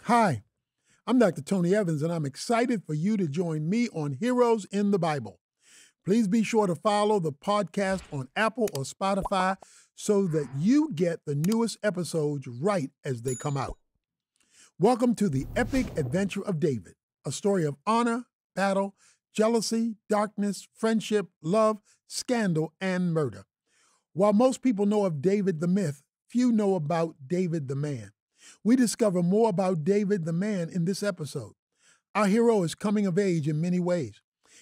Hi, I'm Dr. Tony Evans, and I'm excited for you to join me on Heroes in the Bible. Please be sure to follow the podcast on Apple or Spotify so that you get the newest episodes right as they come out. Welcome to the epic adventure of David, a story of honor, battle, jealousy, darkness, friendship, love, scandal, and murder. While most people know of David the myth, few know about David the man. We discover more about David the man in this episode. Our hero is coming of age in many ways.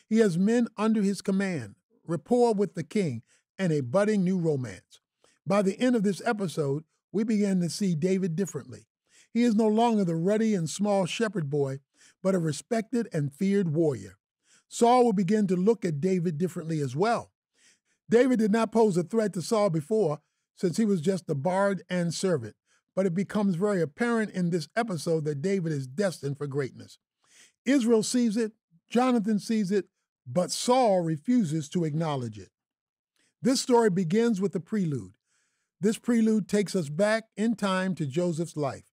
He has men under his command, rapport with the king, and a budding new romance. By the end of this episode, we begin to see David differently. He is no longer the ruddy and small shepherd boy, but a respected and feared warrior. Saul will begin to look at David differently as well. David did not pose a threat to Saul before, since he was just a bard and servant. But it becomes very apparent in this episode that David is destined for greatness. Israel sees it, Jonathan sees it, but Saul refuses to acknowledge it. This story begins with a prelude. This prelude takes us back in time to Joseph's life.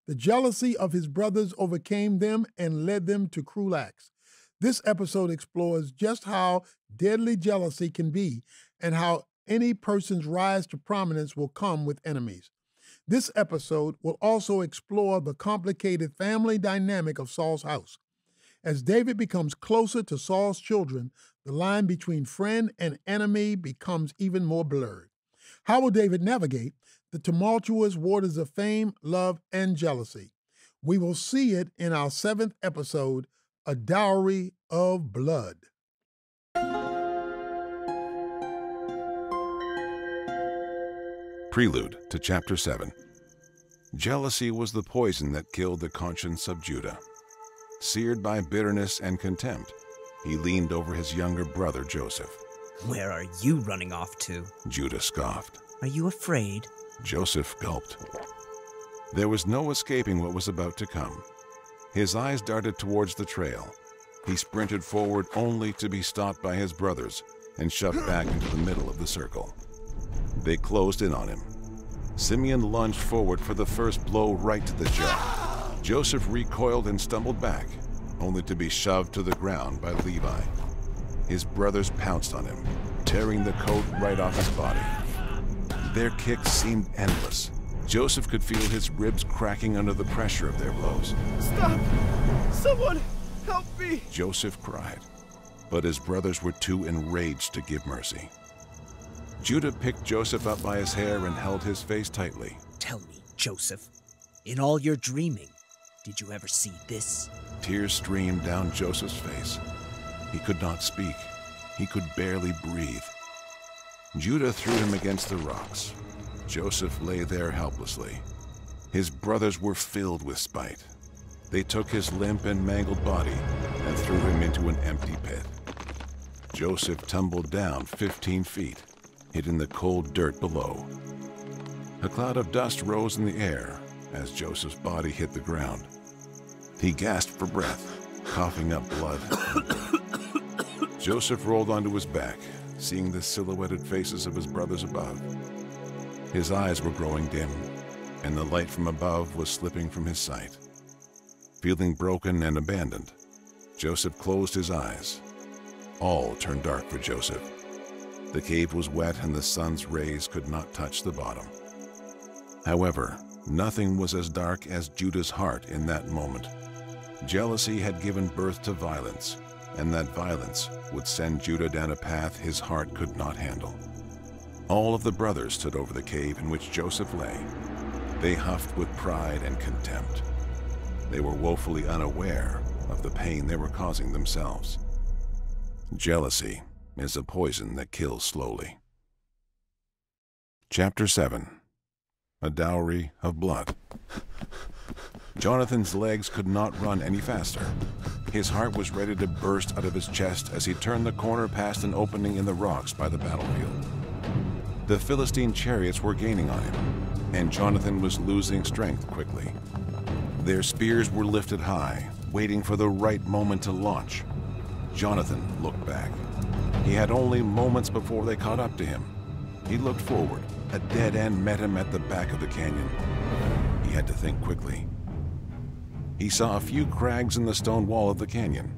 The jealousy of his brothers overcame them and led them to cruel acts. This episode explores just how deadly jealousy can be and how any person's rise to prominence will come with enemies. This episode will also explore the complicated family dynamic of Saul's house. As David becomes closer to Saul's children, the line between friend and enemy becomes even more blurred. How will David navigate the tumultuous waters of fame, love, and jealousy? We will see it in our 7th episode, A Dowry of Blood. Prelude to Chapter 7. Jealousy was the poison that killed the conscience of Judah. Seared by bitterness and contempt, he leaned over his younger brother Joseph. "Where are you running off to?" Judah scoffed. "Are you afraid?" Joseph gulped. There was no escaping what was about to come. His eyes darted towards the trail. He sprinted forward only to be stopped by his brothers and shoved back into the middle of the circle. They closed in on him. Simeon lunged forward for the first blow right to the jaw. Joseph recoiled and stumbled back, only to be shoved to the ground by Levi. His brothers pounced on him, tearing the coat right off his body. Their kicks seemed endless. Joseph could feel his ribs cracking under the pressure of their blows. "Stop! Someone help me!" Joseph cried, but his brothers were too enraged to give mercy. Judah picked Joseph up by his hair and held his face tightly. "Tell me, Joseph, in all your dreaming, did you ever see this?" Tears streamed down Joseph's face. He could not speak. He could barely breathe. Judah threw him against the rocks. Joseph lay there helplessly. His brothers were filled with spite. They took his limp and mangled body and threw him into an empty pit. Joseph tumbled down 15 feet, hitting the cold dirt below. A cloud of dust rose in the air as Joseph's body hit the ground. He gasped for breath, coughing up blood. Joseph rolled onto his back, seeing the silhouetted faces of his brothers above. His eyes were growing dim, and the light from above was slipping from his sight. Feeling broken and abandoned, Joseph closed his eyes. All turned dark for Joseph. The cave was wet and the sun's rays could not touch the bottom. However, nothing was as dark as Judah's heart in that moment. Jealousy had given birth to violence, and that violence would send Judah down a path his heart could not handle. All of the brothers stood over the cave in which Joseph lay. They huffed with pride and contempt. They were woefully unaware of the pain they were causing themselves. Jealousy is a poison that kills slowly. Chapter 7. A Dowry of Blood. Jonathan's legs could not run any faster. His heart was ready to burst out of his chest as he turned the corner past an opening in the rocks by the battlefield. The Philistine chariots were gaining on him, and Jonathan was losing strength quickly. Their spears were lifted high, waiting for the right moment to launch. Jonathan looked back. He had only moments before they caught up to him. He looked forward. A dead end met him at the back of the canyon. He had to think quickly. He saw a few crags in the stone wall of the canyon.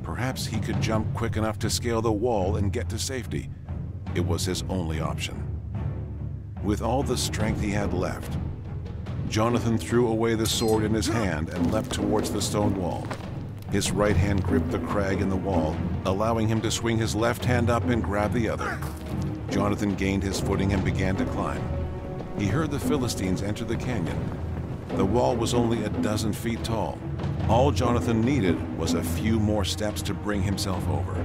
Perhaps he could jump quick enough to scale the wall and get to safety. It was his only option. With all the strength he had left, Jonathan threw away the sword in his hand and leapt towards the stone wall. His right hand gripped the crag in the wall, allowing him to swing his left hand up and grab the other. Jonathan gained his footing and began to climb. He heard the Philistines enter the canyon. The wall was only a dozen feet tall. All Jonathan needed was a few more steps to bring himself over.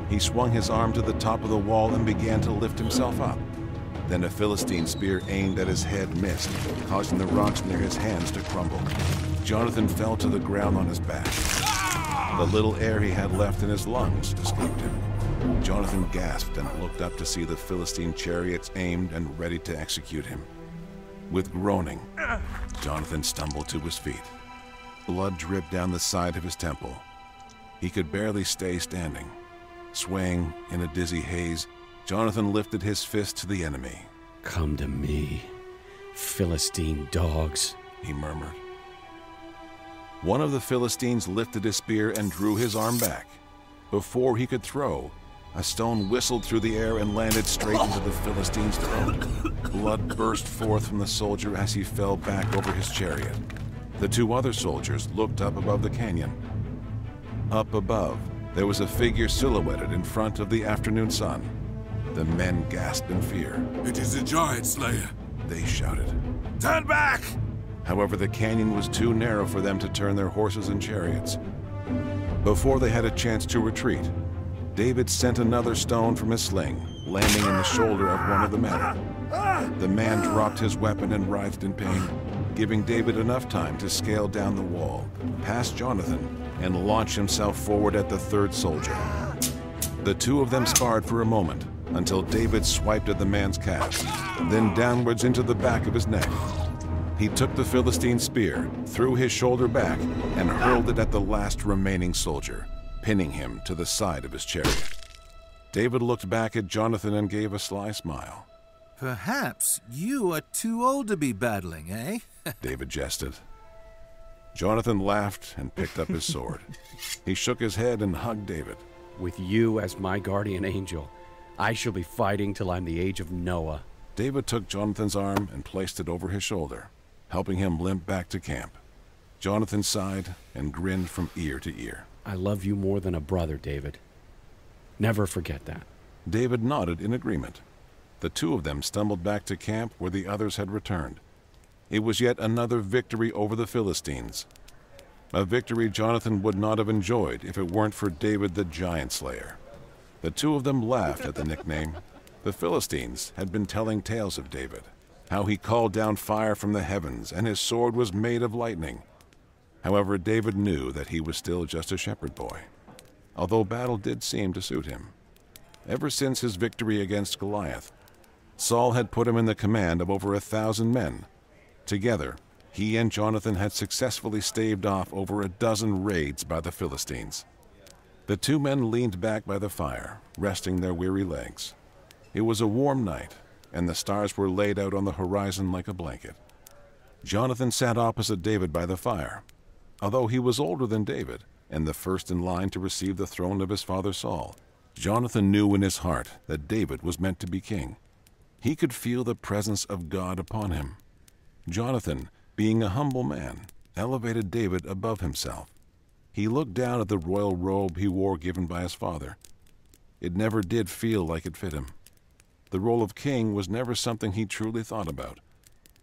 He swung his arm to the top of the wall and began to lift himself up. Then a Philistine spear aimed at his head missed, causing the rocks near his hands to crumble. Jonathan fell to the ground on his back. The little air he had left in his lungs escaped him. Jonathan gasped and looked up to see the Philistine chariots aimed and ready to execute him. With groaning, Jonathan stumbled to his feet. Blood dripped down the side of his temple. He could barely stay standing. Swaying in a dizzy haze, Jonathan lifted his fist to the enemy. "Come to me, Philistine dogs," he murmured. One of the Philistines lifted his spear and drew his arm back. Before he could throw, a stone whistled through the air and landed straight into the Philistine's throat. Blood burst forth from the soldier as he fell back over his chariot. The two other soldiers looked up above the canyon. Up above, there was a figure silhouetted in front of the afternoon sun. The men gasped in fear. "It is a giant slayer," they shouted. "Turn back!" However, the canyon was too narrow for them to turn their horses and chariots. Before they had a chance to retreat, David sent another stone from his sling, landing in the shoulder of one of the men. The man dropped his weapon and writhed in pain, giving David enough time to scale down the wall, past Jonathan, and launch himself forward at the third soldier. The two of them sparred for a moment, until David swiped at the man's calf, then downwards into the back of his neck. He took the Philistine spear, threw his shoulder back, and hurled it at the last remaining soldier, pinning him to the side of his chariot. David looked back at Jonathan and gave a sly smile. "Perhaps you are too old to be battling, eh?" David jested. Jonathan laughed and picked up his sword. He shook his head and hugged David. "With you as my guardian angel, I shall be fighting till I'm the age of Noah." David took Jonathan's arm and placed it over his shoulder, helping him limp back to camp. Jonathan sighed and grinned from ear to ear. "I love you more than a brother, David. Never forget that." David nodded in agreement. The two of them stumbled back to camp where the others had returned. It was yet another victory over the Philistines. A victory Jonathan would not have enjoyed if it weren't for David the Giant Slayer. The two of them laughed at the nickname. The Philistines had been telling tales of David, how he called down fire from the heavens and his sword was made of lightning. However, David knew that he was still just a shepherd boy, although battle did seem to suit him. Ever since his victory against Goliath, Saul had put him in the command of over 1,000 men. Together, he and Jonathan had successfully staved off over a dozen raids by the Philistines. The two men leaned back by the fire, resting their weary legs. It was a warm night, and the stars were laid out on the horizon like a blanket. Jonathan sat opposite David by the fire. Although he was older than David, and the first in line to receive the throne of his father Saul, Jonathan knew in his heart that David was meant to be king. He could feel the presence of God upon him. Jonathan, being a humble man, elevated David above himself. He looked down at the royal robe he wore given by his father. It never did feel like it fit him. The role of king was never something he truly thought about,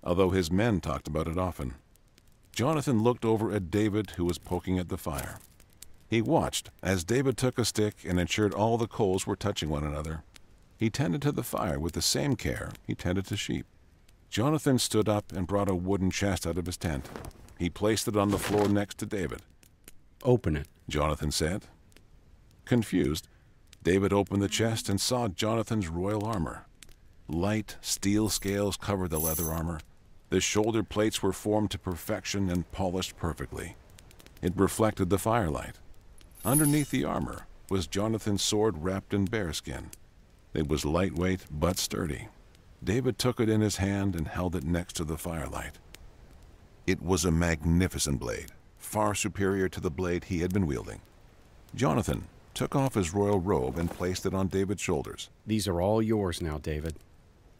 although his men talked about it often. Jonathan looked over at David, who was poking at the fire. He watched as David took a stick and ensured all the coals were touching one another. He tended to the fire with the same care he tended to sheep. Jonathan stood up and brought a wooden chest out of his tent. He placed it on the floor next to David. "Open it," Jonathan said. Confused, David opened the chest and saw Jonathan's royal armor. Light steel scales covered the leather armor. The shoulder plates were formed to perfection and polished perfectly. It reflected the firelight. Underneath the armor was Jonathan's sword wrapped in bearskin. It was lightweight but sturdy. David took it in his hand and held it next to the firelight. It was a magnificent blade, far superior to the blade he had been wielding. Jonathan took off his royal robe and placed it on David's shoulders. These are all yours now, David.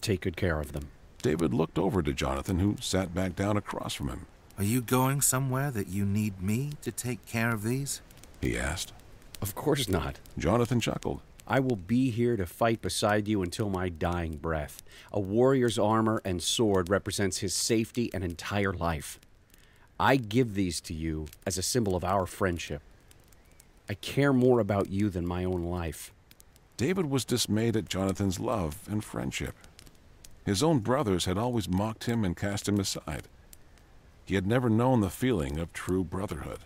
Take good care of them. David looked over to Jonathan, who sat back down across from him. Are you going somewhere that you need me to take care of these? He asked. Of course not. Jonathan chuckled. I will be here to fight beside you until my dying breath. A warrior's armor and sword represents his safety and entire life. I give these to you as a symbol of our friendship. I care more about you than my own life. David was dismayed at Jonathan's love and friendship. His own brothers had always mocked him and cast him aside. He had never known the feeling of true brotherhood.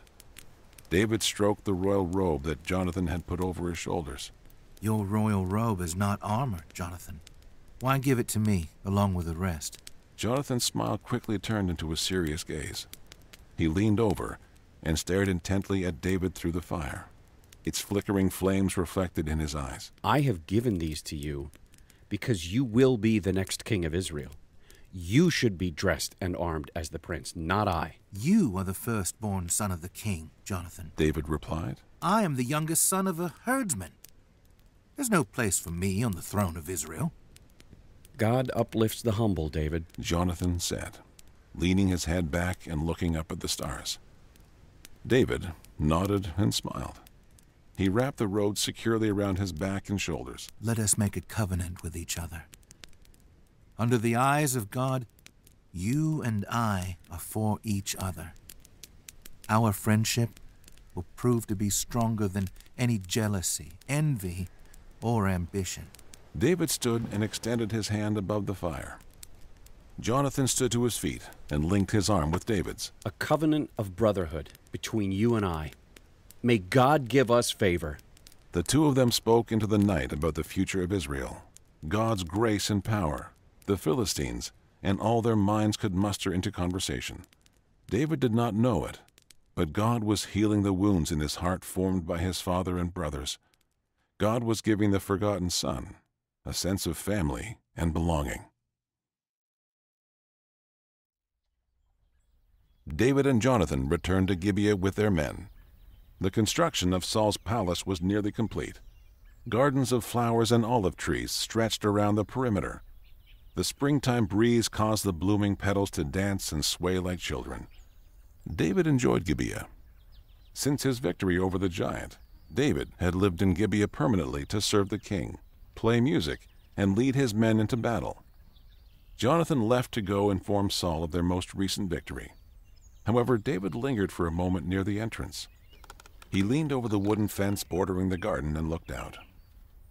David stroked the royal robe that Jonathan had put over his shoulders. Your royal robe is not armor, Jonathan. Why give it to me, along with the rest? Jonathan's smile quickly turned into a serious gaze. He leaned over and stared intently at David through the fire. Its flickering flames reflected in his eyes. I have given these to you because you will be the next king of Israel. You should be dressed and armed as the prince, not I. You are the firstborn son of the king, Jonathan. David replied. I am the youngest son of a herdsman. There's no place for me on the throne of Israel. God uplifts the humble, David. Jonathan said, leaning his head back and looking up at the stars. David nodded and smiled. He wrapped the robe securely around his back and shoulders. Let us make a covenant with each other. Under the eyes of God, you and I are for each other. Our friendship will prove to be stronger than any jealousy, envy, or ambition. David stood and extended his hand above the fire. Jonathan stood to his feet and linked his arm with David's. A covenant of brotherhood between you and I. May God give us favor. The two of them spoke into the night about the future of Israel, God's grace and power, the Philistines, and all their minds could muster into conversation. David did not know it, but God was healing the wounds in his heart formed by his father and brothers. God was giving the forgotten son a sense of family and belonging. David and Jonathan returned to Gibeah with their men. The construction of Saul's palace was nearly complete. Gardens of flowers and olive trees stretched around the perimeter. The springtime breeze caused the blooming petals to dance and sway like children. David enjoyed Gibeah. Since his victory over the giant, David had lived in Gibeah permanently to serve the king, play music, and lead his men into battle. Jonathan left to go inform Saul of their most recent victory. However, David lingered for a moment near the entrance. He leaned over the wooden fence bordering the garden and looked out.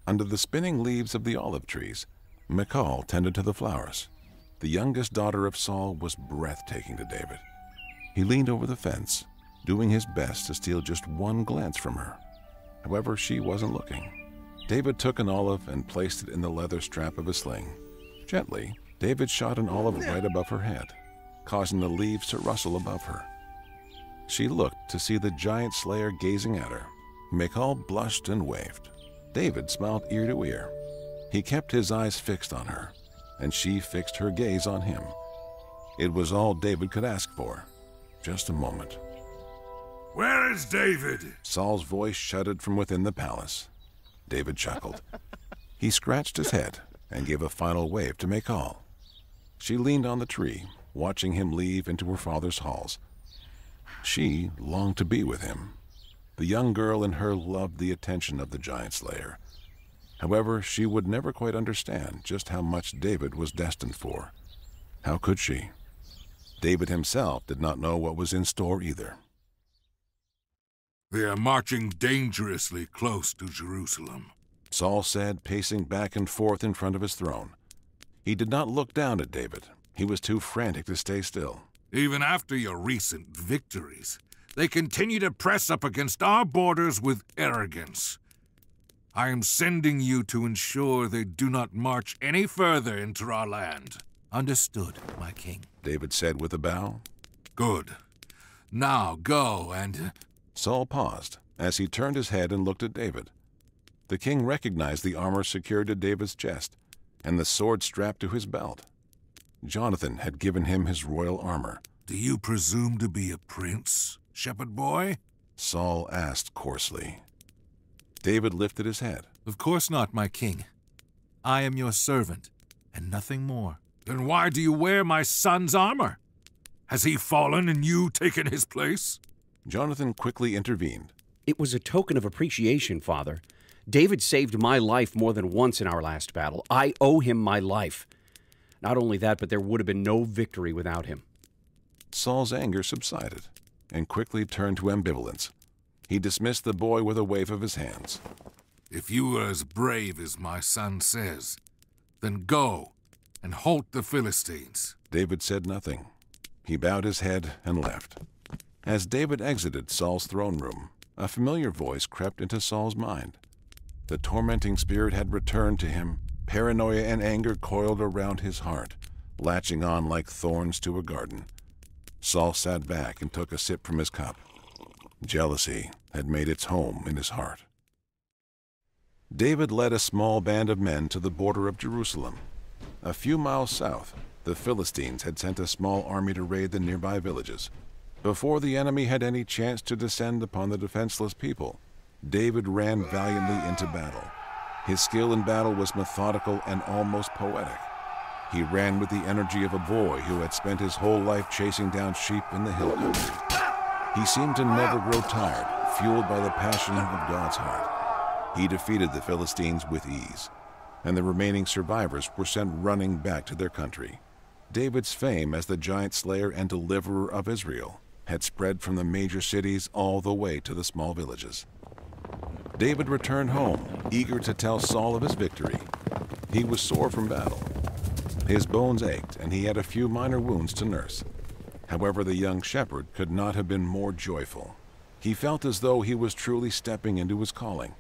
Under the spinning leaves of the olive trees, Michal tended to the flowers. The youngest daughter of Saul was breathtaking to David. He leaned over the fence, doing his best to steal just one glance from her. However, she wasn't looking. David took an olive and placed it in the leather strap of his sling. Gently, David shot an olive right above her head, causing the leaves to rustle above her. She looked to see the giant slayer gazing at her. Michal blushed and waved. David smiled ear to ear. He kept his eyes fixed on her, and she fixed her gaze on him. It was all David could ask for. Just a moment. Where is David? Saul's voice shouted from within the palace. David chuckled. He scratched his head and gave a final wave to Michal. She leaned on the tree, watching him leave into her father's halls. She longed to be with him. The young girl in her loved the attention of the giant slayer. However, she would never quite understand just how much David was destined for. How could she? David himself did not know what was in store either. They are marching dangerously close to Jerusalem, Saul said, pacing back and forth in front of his throne. He did not look down at David. He was too frantic to stay still. Even after your recent victories, they continue to press up against our borders with arrogance. I am sending you to ensure they do not march any further into our land. Understood, my king. David said with a bow. Good. Now go and... Saul paused as he turned his head and looked at David. The king recognized the armor secured to David's chest and the sword strapped to his belt. Jonathan had given him his royal armor. Do you presume to be a prince? shepherd boy? Saul asked coarsely. David lifted his head. Of course not, my king. I am your servant, and nothing more. Then why do you wear my son's armor? Has he fallen and you taken his place? Jonathan quickly intervened. It was a token of appreciation, Father. David saved my life more than once in our last battle. I owe him my life. Not only that, but there would have been no victory without him. Saul's anger subsided and quickly turned to ambivalence. He dismissed the boy with a wave of his hands. If you are as brave as my son says, then go and halt the Philistines. David said nothing. He bowed his head and left. As David exited Saul's throne room, a familiar voice crept into Saul's mind. The tormenting spirit had returned to him. Paranoia and anger coiled around his heart, latching on like thorns to a garden. Saul sat back and took a sip from his cup. Jealousy had made its home in his heart. David led a small band of men to the border of Jerusalem. A few miles south, the Philistines had sent a small army to raid the nearby villages. Before the enemy had any chance to descend upon the defenseless people, David ran valiantly into battle. His skill in battle was methodical and almost poetic. He ran with the energy of a boy who had spent his whole life chasing down sheep in the hill country. He seemed to never grow tired, fueled by the passion of God's heart. He defeated the Philistines with ease, and the remaining survivors were sent running back to their country. David's fame as the giant slayer and deliverer of Israel had spread from the major cities all the way to the small villages. David returned home, eager to tell Saul of his victory. He was sore from battle. His bones ached, and he had a few minor wounds to nurse. However, the young shepherd could not have been more joyful. He felt as though he was truly stepping into his calling.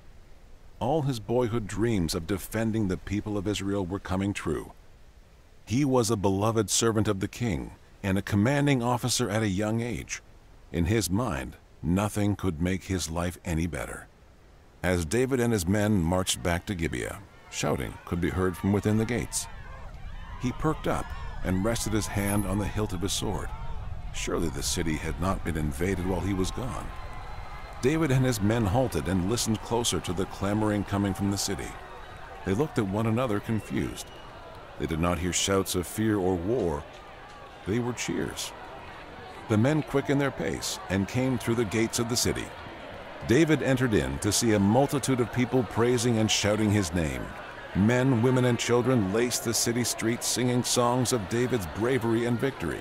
All his boyhood dreams of defending the people of Israel were coming true. He was a beloved servant of the king and a commanding officer at a young age. In his mind, nothing could make his life any better. As David and his men marched back to Gibeah, shouting could be heard from within the gates. He perked up and rested his hand on the hilt of his sword. Surely the city had not been invaded while he was gone. David and his men halted and listened closer to the clamoring coming from the city. They looked at one another confused. They did not hear shouts of fear or war. They were cheers. The men quickened their pace and came through the gates of the city. David entered in to see a multitude of people praising and shouting his name. Men, women, and children laced the city streets singing songs of David's bravery and victory.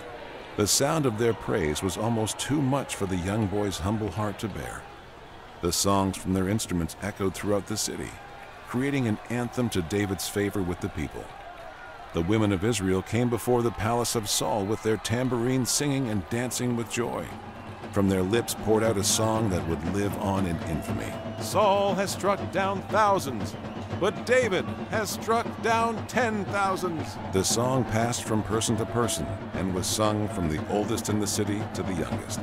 The sound of their praise was almost too much for the young boy's humble heart to bear. The songs from their instruments echoed throughout the city, creating an anthem to David's favor with the people. The women of Israel came before the palace of Saul with their tambourines singing and dancing with joy. From their lips poured out a song that would live on in infamy. Saul has struck down thousands, but David has struck down 10,000s. The song passed from person to person and was sung from the oldest in the city to the youngest.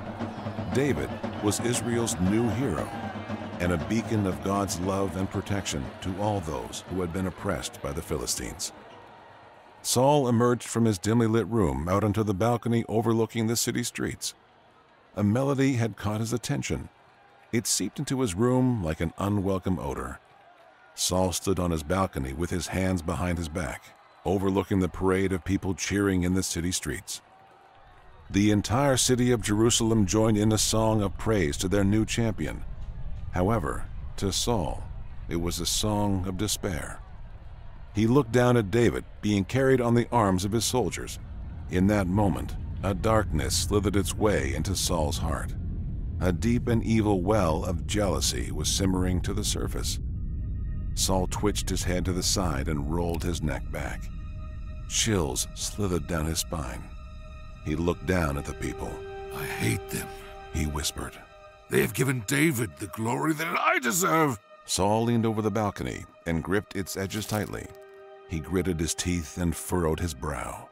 David was Israel's new hero and a beacon of God's love and protection to all those who had been oppressed by the Philistines. Saul emerged from his dimly lit room out onto the balcony overlooking the city streets. A melody had caught his attention. It seeped into his room like an unwelcome odor. Saul stood on his balcony with his hands behind his back, overlooking the parade of people cheering in the city streets. The entire city of Jerusalem joined in a song of praise to their new champion. However, to Saul, it was a song of despair. He looked down at David, being carried on the arms of his soldiers. In that moment, a darkness slithered its way into Saul's heart. A deep and evil well of jealousy was simmering to the surface. Saul twitched his head to the side and rolled his neck back. Chills slithered down his spine. He looked down at the people. I hate them, he whispered. They have given David the glory that I deserve. Saul leaned over the balcony and gripped its edges tightly. He gritted his teeth and furrowed his brow.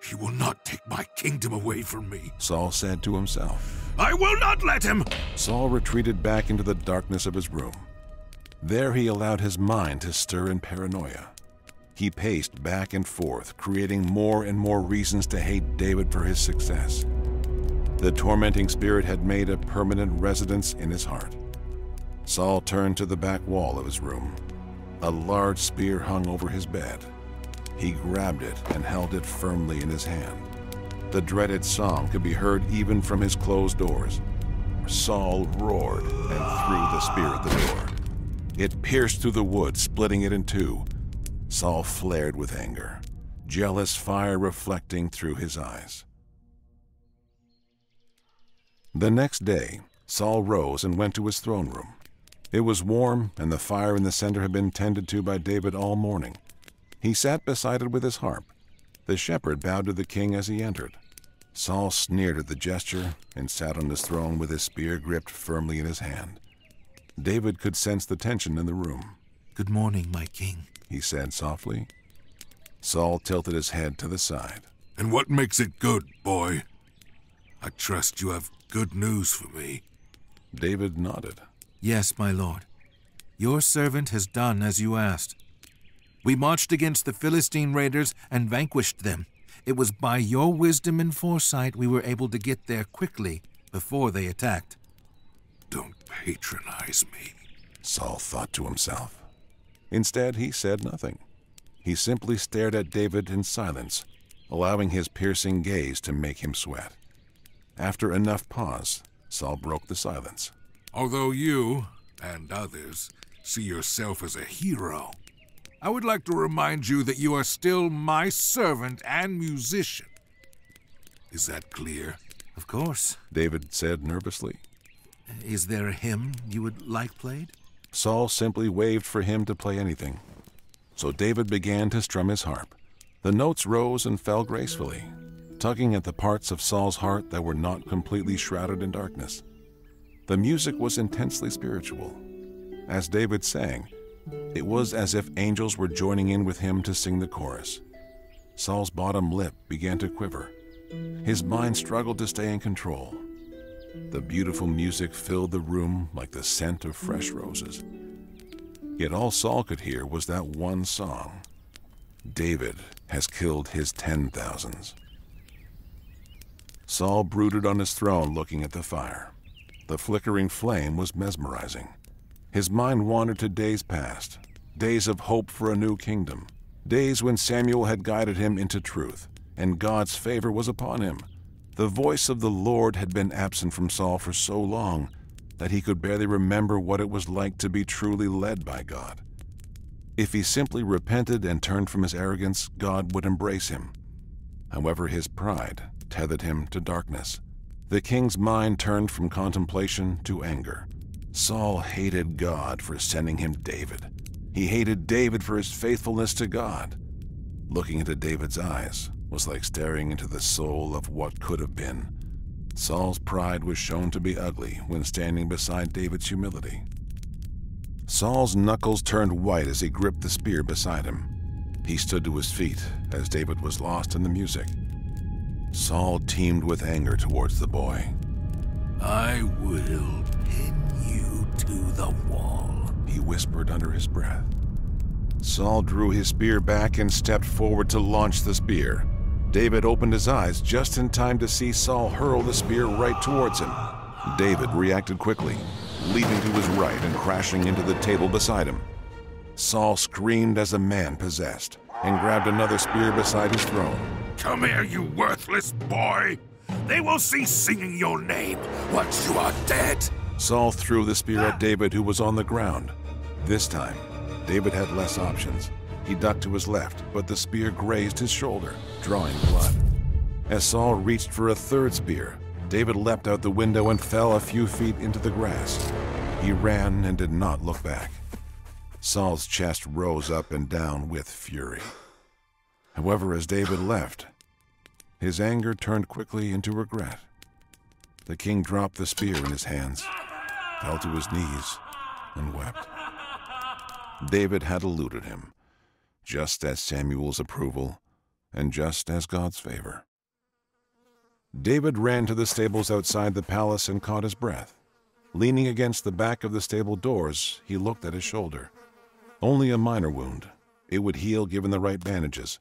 He will not take my kingdom away from me, Saul said to himself. I will not let him! Saul retreated back into the darkness of his room. There he allowed his mind to stir in paranoia. He paced back and forth, creating more and more reasons to hate David for his success. The tormenting spirit had made a permanent residence in his heart. Saul turned to the back wall of his room. A large spear hung over his bed. He grabbed it and held it firmly in his hand. The dreaded song could be heard even from his closed doors. Saul roared and threw the spear at the door. It pierced through the wood, splitting it in two. Saul flared with anger, jealous fire reflecting through his eyes. The next day, Saul rose and went to his throne room. It was warm, and the fire in the center had been tended to by David all morning. He sat beside it with his harp. The shepherd bowed to the king as he entered. Saul sneered at the gesture and sat on his throne with his spear gripped firmly in his hand. David could sense the tension in the room. "Good morning, my king," he said softly. Saul tilted his head to the side. "And what makes it good, boy? I trust you have good news for me." David nodded. "Yes, my lord. Your servant has done as you asked. We marched against the Philistine raiders and vanquished them. It was by your wisdom and foresight we were able to get there quickly before they attacked." "Don't patronize me," Saul thought to himself. Instead, he said nothing. He simply stared at David in silence, allowing his piercing gaze to make him sweat. After enough pause, Saul broke the silence. "Although you, and others, see yourself as a hero, I would like to remind you that you are still my servant and musician. Is that clear?" "Of course." David said nervously. "Is there a hymn you would like played?" Saul simply waved for him to play anything. So David began to strum his harp. The notes rose and fell gracefully, tugging at the parts of Saul's heart that were not completely shrouded in darkness. The music was intensely spiritual. As David sang, it was as if angels were joining in with him to sing the chorus. Saul's bottom lip began to quiver. His mind struggled to stay in control. The beautiful music filled the room like the scent of fresh roses. Yet all Saul could hear was that one song. David has killed his 10,000s. Saul brooded on his throne looking at the fire. The flickering flame was mesmerizing. His mind wandered to days past, days of hope for a new kingdom, days when Samuel had guided him into truth, and God's favor was upon him. The voice of the Lord had been absent from Saul for so long that he could barely remember what it was like to be truly led by God. If he simply repented and turned from his arrogance, God would embrace him. However, his pride tethered him to darkness. The king's mind turned from contemplation to anger. Saul hated God for sending him David. He hated David for his faithfulness to God. Looking into David's eyes was like staring into the soul of what could have been. Saul's pride was shown to be ugly when standing beside David's humility. Saul's knuckles turned white as he gripped the spear beside him. He stood to his feet as David was lost in the music. Saul teemed with anger towards the boy. "I will pin you to the wall," he whispered under his breath. Saul drew his spear back and stepped forward to launch the spear. David opened his eyes just in time to see Saul hurl the spear right towards him. David reacted quickly, leaping to his right and crashing into the table beside him. Saul screamed as a man possessed and grabbed another spear beside his throne. "Come here, you worthless boy! They will cease singing your name once you are dead!" Saul threw the spear at David, who was on the ground. This time, David had less options. He ducked to his left, but the spear grazed his shoulder, drawing blood. As Saul reached for a third spear, David leapt out the window and fell a few feet into the grass. He ran and did not look back. Saul's chest rose up and down with fury. However, as David left, his anger turned quickly into regret. The king dropped the spear in his hands, fell to his knees, and wept. David had eluded him, just as Samuel's approval, and just as God's favor. David ran to the stables outside the palace and caught his breath. Leaning against the back of the stable doors, he looked at his shoulder. Only a minor wound. It would heal given the right bandages.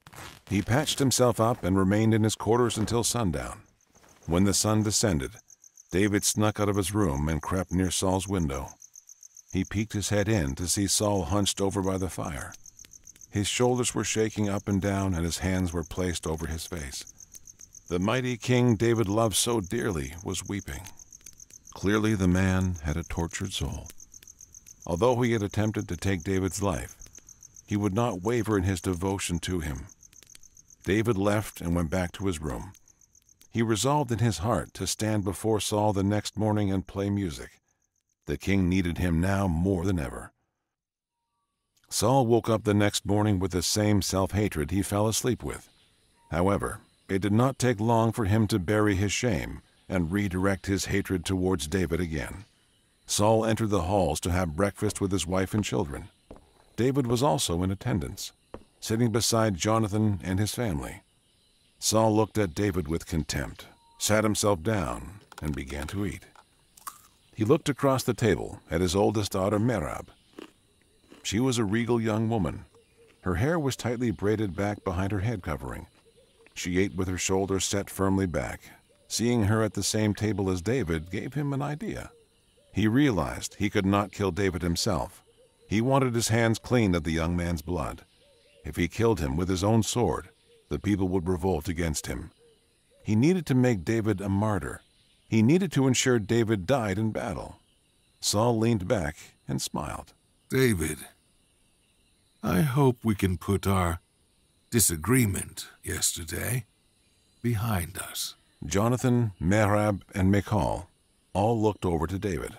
He patched himself up and remained in his quarters until sundown. When the sun descended, David snuck out of his room and crept near Saul's window. He peeked his head in to see Saul hunched over by the fire. His shoulders were shaking up and down, and his hands were placed over his face. The mighty king David loved so dearly was weeping. Clearly the man had a tortured soul. Although he had attempted to take David's life, he would not waver in his devotion to him. David left and went back to his room. He resolved in his heart to stand before Saul the next morning and play music. The king needed him now more than ever. Saul woke up the next morning with the same self-hatred he fell asleep with. However, it did not take long for him to bury his shame and redirect his hatred towards David again. Saul entered the halls to have breakfast with his wife and children. David was also in attendance, sitting beside Jonathan and his family. Saul looked at David with contempt, sat himself down, and began to eat. He looked across the table at his oldest daughter, Merab. She was a regal young woman. Her hair was tightly braided back behind her head covering. She ate with her shoulders set firmly back. Seeing her at the same table as David gave him an idea. He realized he could not kill David himself. He wanted his hands clean of the young man's blood. If he killed him with his own sword, the people would revolt against him. He needed to make David a martyr. He needed to ensure David died in battle. Saul leaned back and smiled. David, I hope we can put our disagreement yesterday behind us. Jonathan, Merab, and Michal all looked over to David.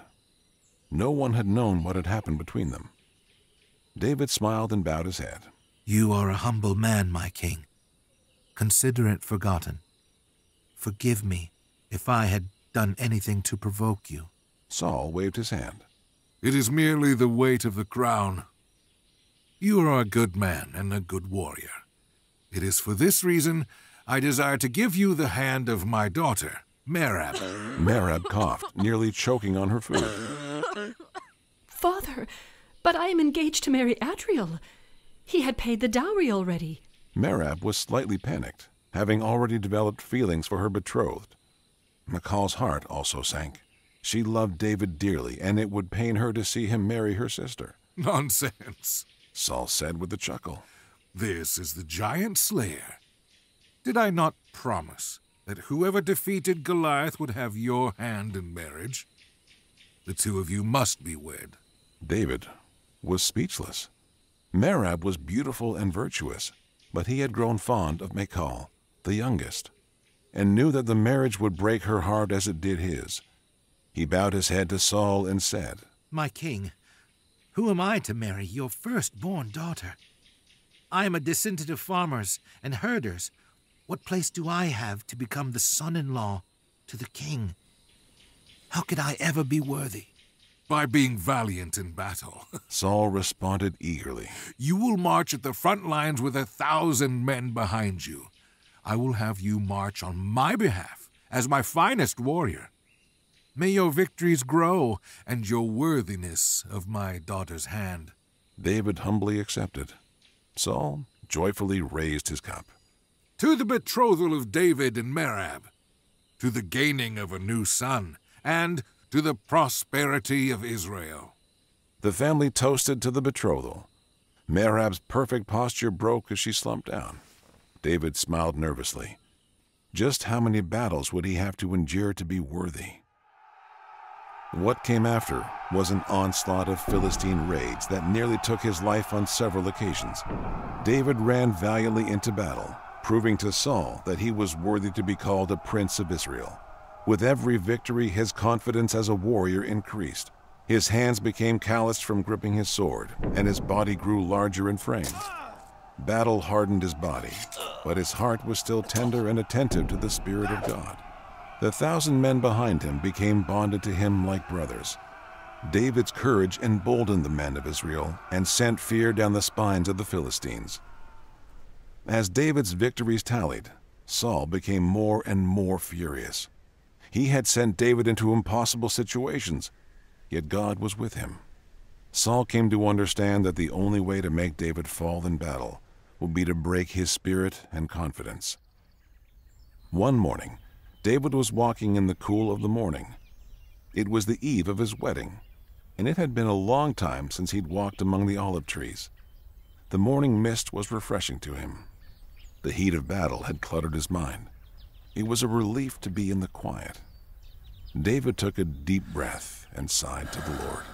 No one had known what had happened between them. David smiled and bowed his head. You are a humble man, my king. Consider it forgotten. Forgive me if I had done anything to provoke you. Saul waved his hand. It is merely the weight of the crown. You are a good man and a good warrior. It is for this reason I desire to give you the hand of my daughter, Merab. Merab coughed, nearly choking on her food. Father, but I am engaged to marry Adriel. He had paid the dowry already. Merab was slightly panicked, having already developed feelings for her betrothed. Michal's heart also sank. She loved David dearly, and it would pain her to see him marry her sister. Nonsense, Saul said with a chuckle. This is the giant slayer. Did I not promise that whoever defeated Goliath would have your hand in marriage? The two of you must be wed. David was speechless. Merab was beautiful and virtuous, but he had grown fond of Michal, the youngest, and knew that the marriage would break her heart as it did his. He bowed his head to Saul and said, My king, who am I to marry your firstborn daughter? I am a descendant of farmers and herders. What place do I have to become the son-in-law to the king? How could I ever be worthy? By being valiant in battle. Saul responded eagerly. You will march at the front lines with 1,000 men behind you. I will have you march on my behalf as my finest warrior. May your victories grow and your worthiness of my daughter's hand. David humbly accepted. Saul joyfully raised his cup. To the betrothal of David and Merab, to the gaining of a new son, and to the prosperity of Israel. The family toasted to the betrothal. Merab's perfect posture broke as she slumped down. David smiled nervously. Just how many battles would he have to endure to be worthy? What came after was an onslaught of Philistine raids that nearly took his life on several occasions. David ran valiantly into battle, proving to Saul that he was worthy to be called a prince of Israel. With every victory, his confidence as a warrior increased. His hands became calloused from gripping his sword, and his body grew larger in frame. Battle hardened his body, but his heart was still tender and attentive to the Spirit of God. The 1,000 men behind him became bonded to him like brothers. David's courage emboldened the men of Israel and sent fear down the spines of the Philistines. As David's victories tallied, Saul became more and more furious. He had sent David into impossible situations, yet God was with him. Saul came to understand that the only way to make David fall in battle would be to break his spirit and confidence. One morning, David was walking in the cool of the morning. It was the eve of his wedding, and it had been a long time since he'd walked among the olive trees. The morning mist was refreshing to him. The heat of battle had cluttered his mind. It was a relief to be in the quiet. David took a deep breath and sighed to the Lord.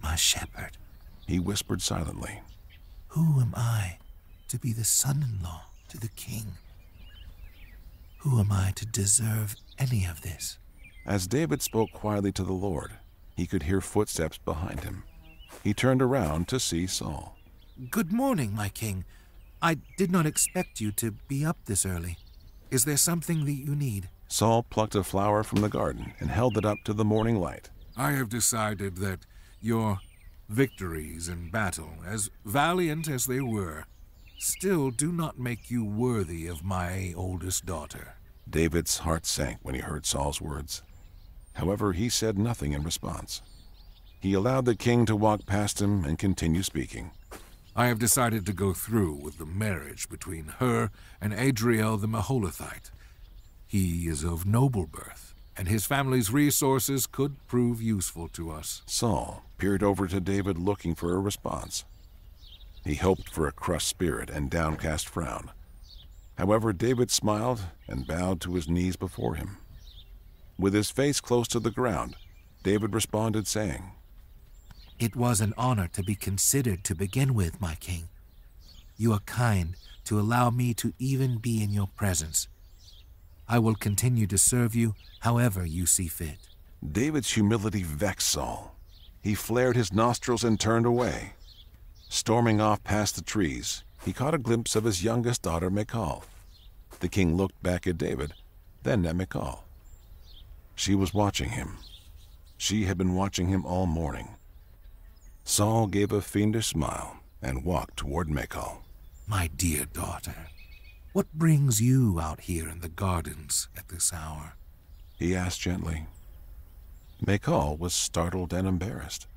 My shepherd, He whispered silently. who am I to be the son-in-law to the king? Who am I to deserve any of this? As David spoke quietly to the Lord, he could hear footsteps behind him. He turned around to see Saul. Good morning, my king. I did not expect you to be up this early. Is there something that you need? Saul plucked a flower from the garden and held it up to the morning light. I have decided that your victories in battle, as valiant as they were, still do not make you worthy of my oldest daughter. David's heart sank when he heard Saul's words. However, he said nothing in response. He allowed the king to walk past him and continue speaking. I have decided to go through with the marriage between her and Adriel the Maholathite. He is of noble birth, and his family's resources could prove useful to us. Saul peered over to David looking for a response. He hoped for a crushed spirit and downcast frown. However, David smiled and bowed to his knees before him. With his face close to the ground, David responded, saying, It was an honor to be considered to begin with, my king. You are kind to allow me to even be in your presence. I will continue to serve you however you see fit. David's humility vexed Saul. He flared his nostrils and turned away. Storming off past the trees, he caught a glimpse of his youngest daughter, Michal. The king looked back at David, then at Michal. She was watching him. She had been watching him all morning. Saul gave a fiendish smile and walked toward Michal. My dear daughter, what brings you out here in the gardens at this hour? He asked gently. Michal was startled and embarrassed.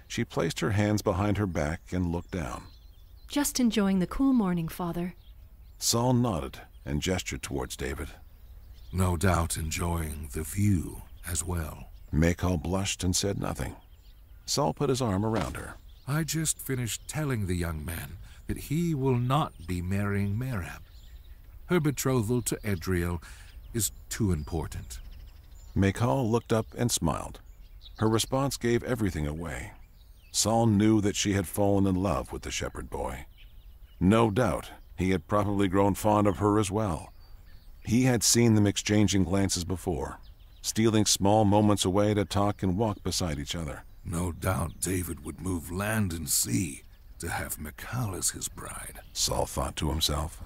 She placed her hands behind her back and looked down. Just enjoying the cool morning, Father. Saul nodded and gestured towards David. No doubt enjoying the view as well. Michal blushed and said nothing. Saul put his arm around her. I just finished telling the young man that he will not be marrying Merab. Her betrothal to Adriel is too important. Michal looked up and smiled. Her response gave everything away. Saul knew that she had fallen in love with the shepherd boy. No doubt he had probably grown fond of her as well. He had seen them exchanging glances before, stealing small moments away to talk and walk beside each other. No doubt David would move land and sea to have Michal as his bride. Saul thought to himself.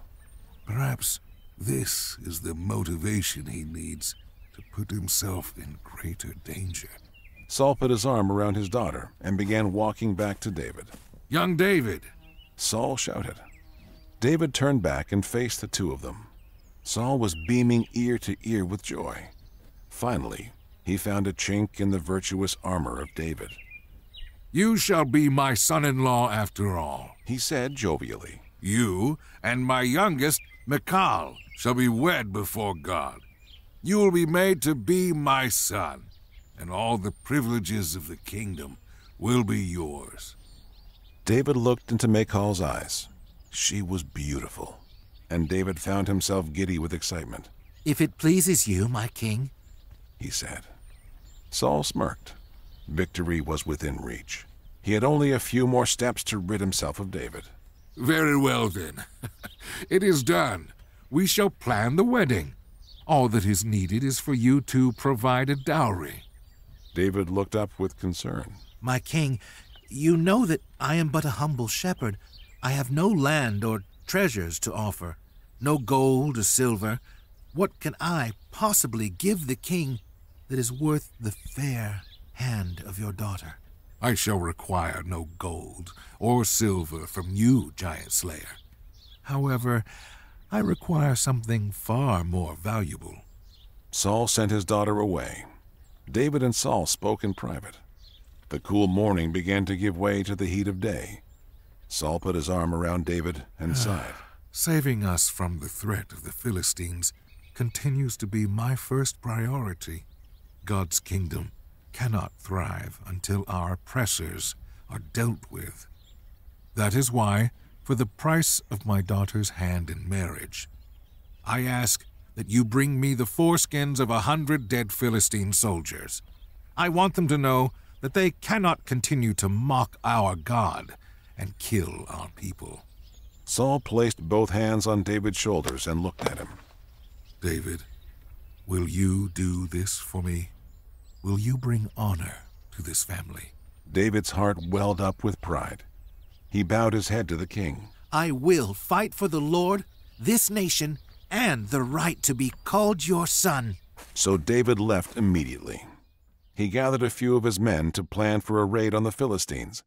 Perhaps this is the motivation he needs to put himself in greater danger. Saul put his arm around his daughter and began walking back to David. Young David! Saul shouted. David turned back and faced the two of them. Saul was beaming ear to ear with joy. Finally, he found a chink in the virtuous armor of David. You shall be my son-in-law after all, He said jovially. You and my youngest, Michal, shall be wed before God. You will be made to be my son, and all the privileges of the kingdom will be yours. David looked into Michal's eyes. She was beautiful, and David found himself giddy with excitement. If it pleases you, my king, He said. Saul smirked. Victory was within reach. He had only a few more steps to rid himself of David. Very well, then. It is done. We shall plan the wedding. All that is needed is for you to provide a dowry. David looked up with concern. my king, you know that I am but a humble shepherd. I have no land or treasures to offer, no gold or silver. What can I possibly give the king that is worth the fair hand of your daughter? I shall require no gold or silver from you, Giant Slayer. However, I require something far more valuable. Saul sent his daughter away. David and Saul spoke in private. The cool morning began to give way to the heat of day. Saul put his arm around David and sighed. Saving us from the threat of the Philistines continues to be my first priority. God's kingdom cannot thrive until our oppressors are dealt with. That is why, for the price of my daughter's hand in marriage, I ask that you bring me the foreskins of 100 dead Philistine soldiers. I want them to know that they cannot continue to mock our God and kill our people. Saul placed both hands on David's shoulders and looked at him. David, will you do this for me? Will you bring honor to this family? David's heart welled up with pride. He bowed his head to the king. I will fight for the Lord, this nation, and the right to be called your son. So David left immediately. He gathered a few of his men to plan for a raid on the Philistines.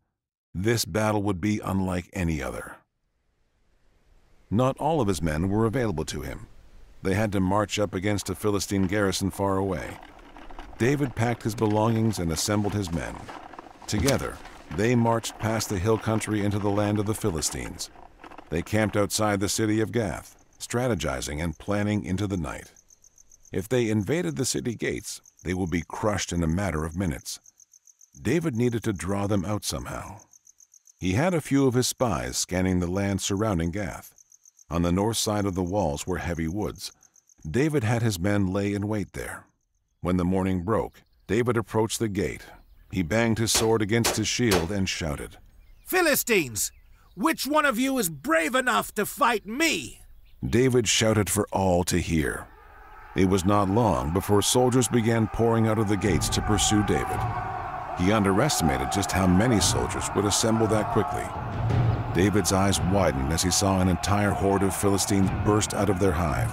This battle would be unlike any other. Not all of his men were available to him. They had to march up against a Philistine garrison far away. David packed his belongings and assembled his men. Together, they marched past the hill country into the land of the Philistines. They camped outside the city of Gath, strategizing and planning into the night. If they invaded the city gates, they would be crushed in a matter of minutes. David needed to draw them out somehow. He had a few of his spies scanning the land surrounding Gath. On the north side of the walls were heavy woods. David had his men lay in wait there. When the morning broke, David approached the gate. He banged his sword against his shield and shouted, Philistines, which one of you is brave enough to fight me? David shouted for all to hear. It was not long before soldiers began pouring out of the gates to pursue David. He underestimated just how many soldiers would assemble that quickly. David's eyes widened as he saw an entire horde of Philistines burst out of their hive.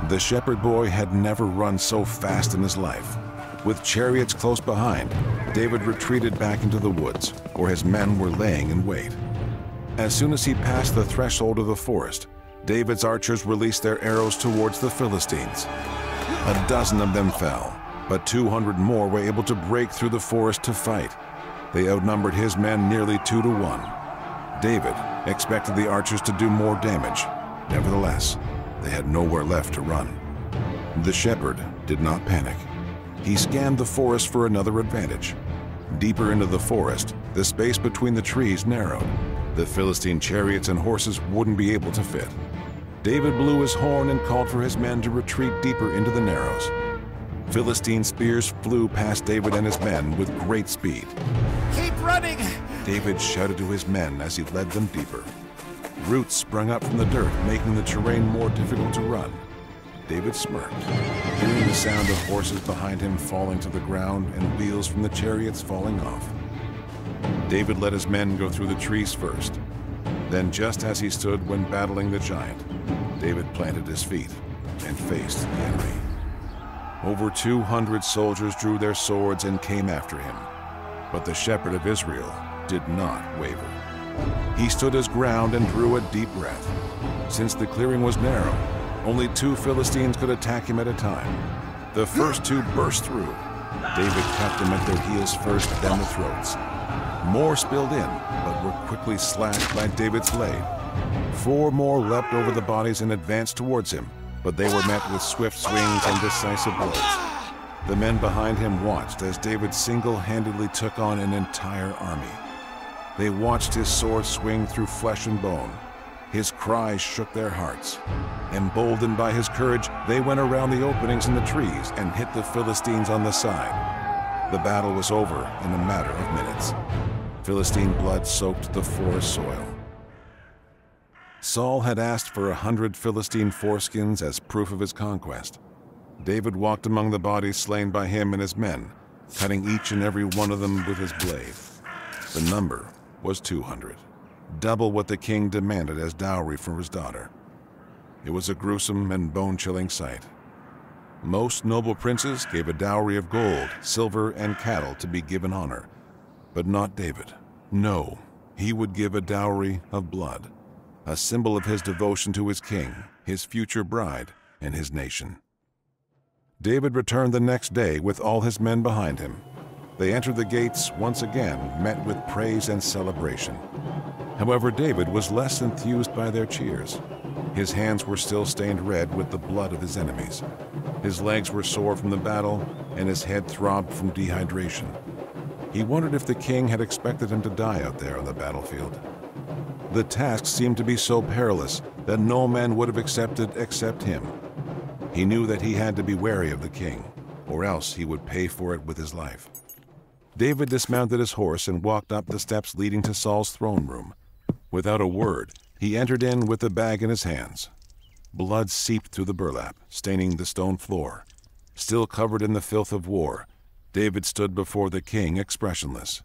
The shepherd boy had never run so fast in his life. With chariots close behind, David retreated back into the woods, where his men were laying in wait. As soon as he passed the threshold of the forest, David's archers released their arrows towards the Philistines. A dozen of them fell, but 200 more were able to break through the forest to fight. They outnumbered his men nearly 2 to 1. David expected the archers to do more damage. Nevertheless, they had nowhere left to run. The shepherd did not panic. He scanned the forest for another advantage. Deeper into the forest, the space between the trees narrowed. The Philistine chariots and horses wouldn't be able to fit. David blew his horn and called for his men to retreat deeper into the narrows. Philistine spears flew past David and his men with great speed. Keep running! David shouted to his men as he led them deeper. Roots sprung up from the dirt, making the terrain more difficult to run. David smirked, hearing the sound of horses behind him falling to the ground and wheels from the chariots falling off. David let his men go through the trees first. Then, just as he stood when battling the giant, David planted his feet and faced the enemy. Over 200 soldiers drew their swords and came after him. But the shepherd of Israel did not waver. He stood his ground and drew a deep breath. Since the clearing was narrow, only 2 Philistines could attack him at a time. The first 2 burst through. David cut them at their heels first, then the throats. More spilled in, but were quickly slashed by David's blade. 4 more leapt over the bodies and advanced towards him, but they were met with swift swings and decisive blows. The men behind him watched as David single-handedly took on an entire army. They watched his sword swing through flesh and bone. His cries shook their hearts. Emboldened by his courage, they went around the openings in the trees and hit the Philistines on the side. The battle was over in a matter of minutes. Philistine blood soaked the forest soil. Saul had asked for 100 Philistine foreskins as proof of his conquest. David walked among the bodies slain by him and his men, cutting each and every one of them with his blade. The number was 200, double what the king demanded as dowry for his daughter. It was a gruesome and bone-chilling sight. Most noble princes gave a dowry of gold, silver, and cattle to be given honor, but not David. No, he would give a dowry of blood, a symbol of his devotion to his king, his future bride, and his nation. David returned the next day with all his men behind him. They entered the gates once again, met with praise and celebration. However, David was less enthused by their cheers. His hands were still stained red with the blood of his enemies. His legs were sore from the battle, and his head throbbed from dehydration. He wondered if the king had expected him to die out there on the battlefield. The task seemed to be so perilous that no man would have accepted except him. He knew that he had to be wary of the king, or else he would pay for it with his life. David dismounted his horse and walked up the steps leading to Saul's throne room. Without a word, he entered in with the bag in his hands. Blood seeped through the burlap, staining the stone floor. Still covered in the filth of war, David stood before the king expressionless.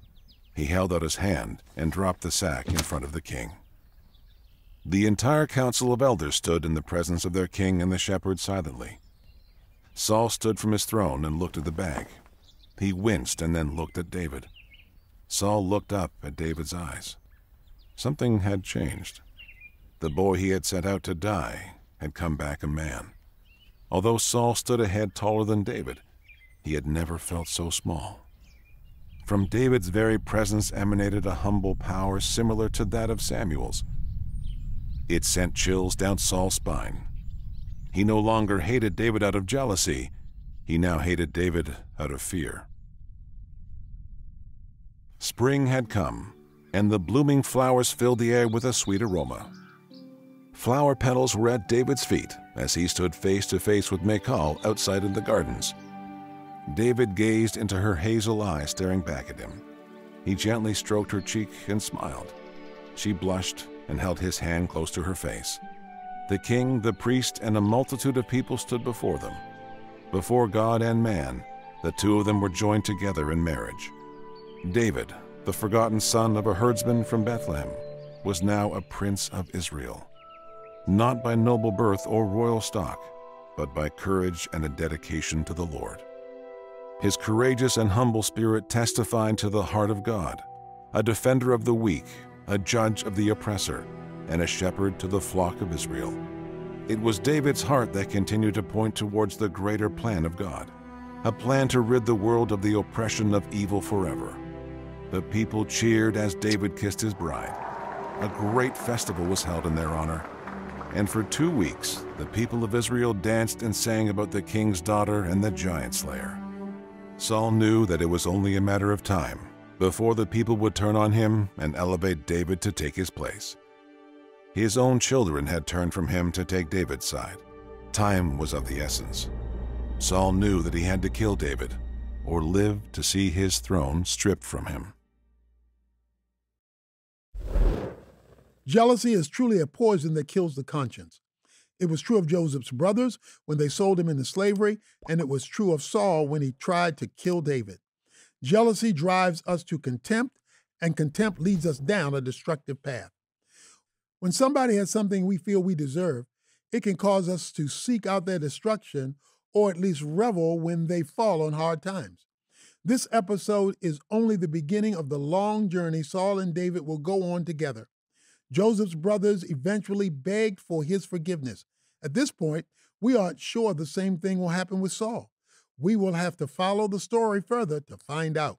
He held out his hand and dropped the sack in front of the king. The entire council of elders stood in the presence of their king and the shepherd silently. Saul stood from his throne and looked at the bag. He winced and then looked at David. Saul looked up at David's eyes. Something had changed. The boy he had set out to die had come back a man. Although Saul stood a head taller than David, he had never felt so small. From David's very presence emanated a humble power similar to that of Samuel's. It sent chills down Saul's spine. He no longer hated David out of jealousy. He now hated David out of fear. Spring had come, and the blooming flowers filled the air with a sweet aroma. Flower petals were at David's feet as he stood face to face with Michal outside in the gardens. David gazed into her hazel eyes staring back at him. He gently stroked her cheek and smiled. She blushed and held his hand close to her face. The king, the priest, and a multitude of people stood before them. Before God and man, the two of them were joined together in marriage. David, the forgotten son of a herdsman from Bethlehem, was now a prince of Israel. Not by noble birth or royal stock, but by courage and a dedication to the Lord. His courageous and humble spirit testified to the heart of God, a defender of the weak, a judge of the oppressor, and a shepherd to the flock of Israel. It was David's heart that continued to point towards the greater plan of God, a plan to rid the world of the oppression of evil forever. The people cheered as David kissed his bride. A great festival was held in their honor, and for 2 weeks the people of Israel danced and sang about the king's daughter and the giant slayer. Saul knew that it was only a matter of time before the people would turn on him and elevate David to take his place. His own children had turned from him to take David's side. Time was of the essence. Saul knew that he had to kill David or live to see his throne stripped from him. Jealousy is truly a poison that kills the conscience. It was true of Joseph's brothers when they sold him into slavery, and it was true of Saul when he tried to kill David. Jealousy drives us to contempt, and contempt leads us down a destructive path. When somebody has something we feel we deserve, it can cause us to seek out their destruction or at least revel when they fall on hard times. This episode is only the beginning of the long journey Saul and David will go on together. Joseph's brothers eventually begged for his forgiveness. At this point, we aren't sure the same thing will happen with Saul. We will have to follow the story further to find out.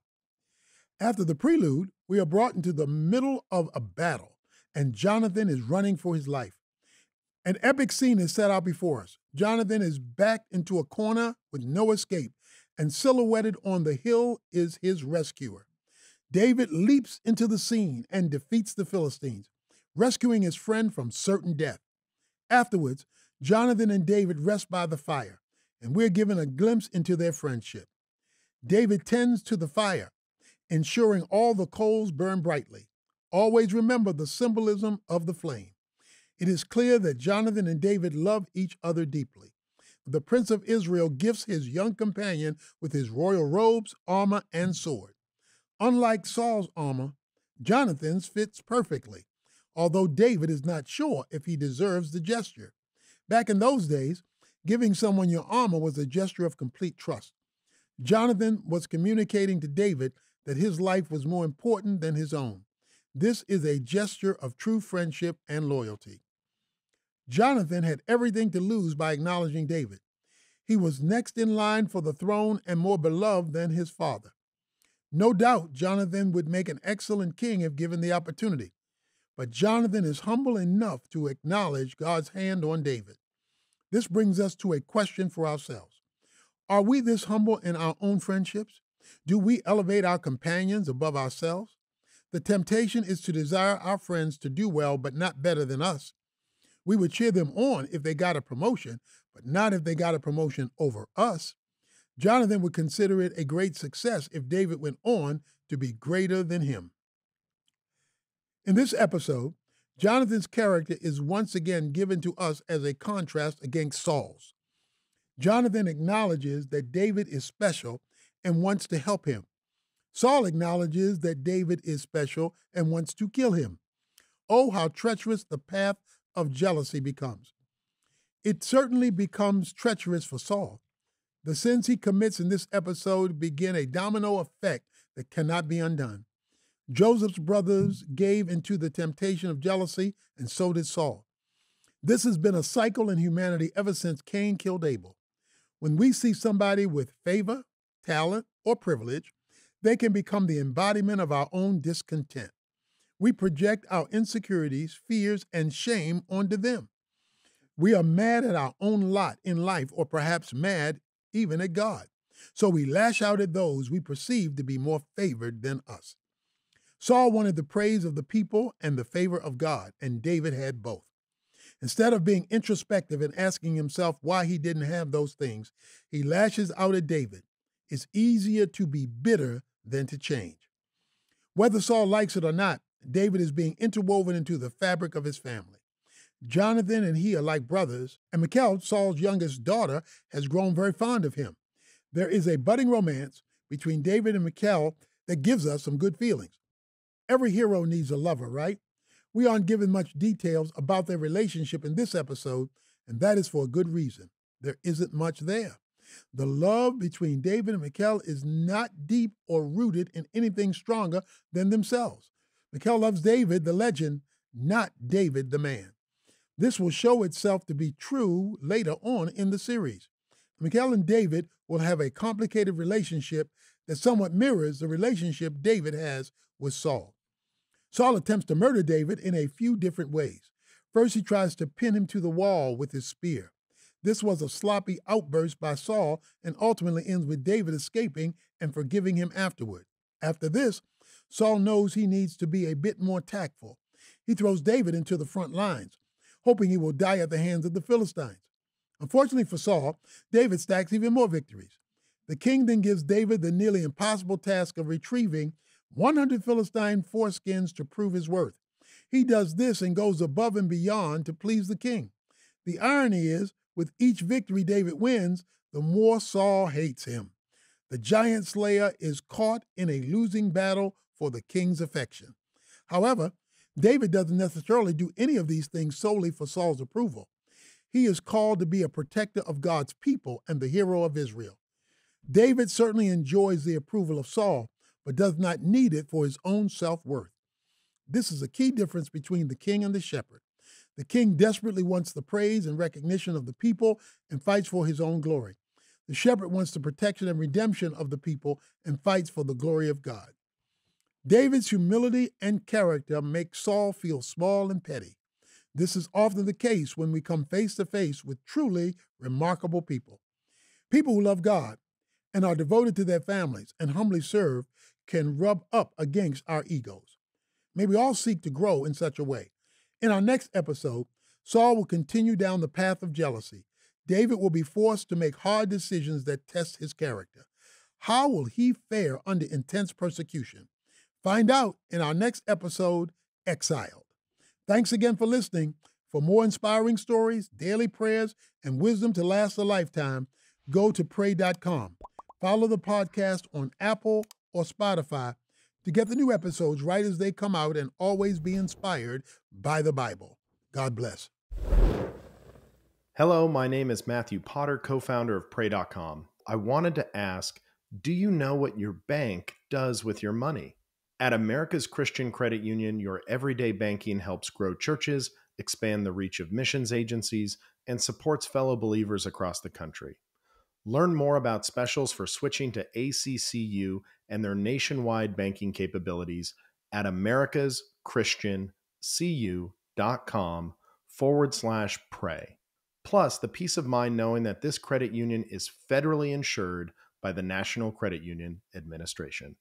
After the prelude, we are brought into the middle of a battle, and Jonathan is running for his life. An epic scene is set out before us. Jonathan is backed into a corner with no escape, and silhouetted on the hill is his rescuer. David leaps into the scene and defeats the Philistines, rescuing his friend from certain death. Afterwards, Jonathan and David rest by the fire, and we're given a glimpse into their friendship. David tends to the fire, ensuring all the coals burn brightly. Always remember the symbolism of the flame. It is clear that Jonathan and David love each other deeply. The Prince of Israel gifts his young companion with his royal robes, armor, and sword. Unlike Saul's armor, Jonathan's fits perfectly, although David is not sure if he deserves the gesture. Back in those days, giving someone your armor was a gesture of complete trust. Jonathan was communicating to David that his life was more important than his own. This is a gesture of true friendship and loyalty. Jonathan had everything to lose by acknowledging David. He was next in line for the throne and more beloved than his father. No doubt Jonathan would make an excellent king if given the opportunity. but Jonathan is humble enough to acknowledge God's hand on David. This brings us to a question for ourselves. Are we this humble in our own friendships? Do we elevate our companions above ourselves? The temptation is to desire our friends to do well, but not better than us. We would cheer them on if they got a promotion, but not if they got a promotion over us. Jonathan would consider it a great success if David went on to be greater than him. In this episode, Jonathan's character is once again given to us as a contrast against Saul's. Jonathan acknowledges that David is special and wants to help him. Saul acknowledges that David is special and wants to kill him. Oh, how treacherous the path of jealousy becomes. It certainly becomes treacherous for Saul. The sins he commits in this episode begin a domino effect that cannot be undone. Joseph's brothers gave into the temptation of jealousy, and so did Saul. This has been a cycle in humanity ever since Cain killed Abel. When we see somebody with favor, talent, or privilege, they can become the embodiment of our own discontent. We project our insecurities, fears, and shame onto them. We are mad at our own lot in life, or perhaps mad even at God. So we lash out at those we perceive to be more favored than us. Saul wanted the praise of the people and the favor of God, and David had both. Instead of being introspective and asking himself why he didn't have those things, he lashes out at David. It's easier to be bitter than to change. Whether Saul likes it or not, David is being interwoven into the fabric of his family. Jonathan and he are like brothers, and Michal, Saul's youngest daughter, has grown very fond of him. There is a budding romance between David and Michal that gives us some good feelings. Every hero needs a lover, right? We aren't given much details about their relationship in this episode, and that is for a good reason. There isn't much there. The love between David and Michal is not deep or rooted in anything stronger than themselves. Michal loves David, the legend, not David, the man. This will show itself to be true later on in the series. Michal and David will have a complicated relationship that somewhat mirrors the relationship David has with Saul. Saul attempts to murder David in a few different ways. First, he tries to pin him to the wall with his spear. This was a sloppy outburst by Saul and ultimately ends with David escaping and forgiving him afterward. After this, Saul knows he needs to be a bit more tactful. He throws David into the front lines, hoping he will die at the hands of the Philistines. Unfortunately for Saul, David stacks even more victories. The king then gives David the nearly impossible task of retrieving 100 Philistine foreskins to prove his worth. He does this and goes above and beyond to please the king. The irony is, with each victory David wins, the more Saul hates him. The giant slayer is caught in a losing battle for the king's affection. However, David doesn't necessarily do any of these things solely for Saul's approval. He is called to be a protector of God's people and the hero of Israel. David certainly enjoys the approval of Saul, but does not need it for his own self-worth. This is a key difference between the king and the shepherd. The king desperately wants the praise and recognition of the people and fights for his own glory. The shepherd wants the protection and redemption of the people and fights for the glory of God. David's humility and character make Saul feel small and petty. This is often the case when we come face to face with truly remarkable people. People who love God and are devoted to their families and humbly serve can rub up against our egos. May we all seek to grow in such a way. In our next episode, Saul will continue down the path of jealousy. David will be forced to make hard decisions that test his character. How will he fare under intense persecution? Find out in our next episode, Exiled. Thanks again for listening. For more inspiring stories, daily prayers, and wisdom to last a lifetime, go to pray.com. Follow the podcast on Apple or Spotify to get the new episodes right as they come out and always be inspired by the Bible. God bless. Hello, my name is Matthew Potter, co-founder of pray.com. I wanted to ask, do you know what your bank does with your money? At America's Christian Credit Union, your everyday banking helps grow churches, expand the reach of missions agencies, and supports fellow believers across the country. Learn more about specials for switching to ACCU and their nationwide banking capabilities at americaschristian.com. cu.com/pray. Plus, the peace of mind knowing that this credit union is federally insured by the National Credit Union Administration.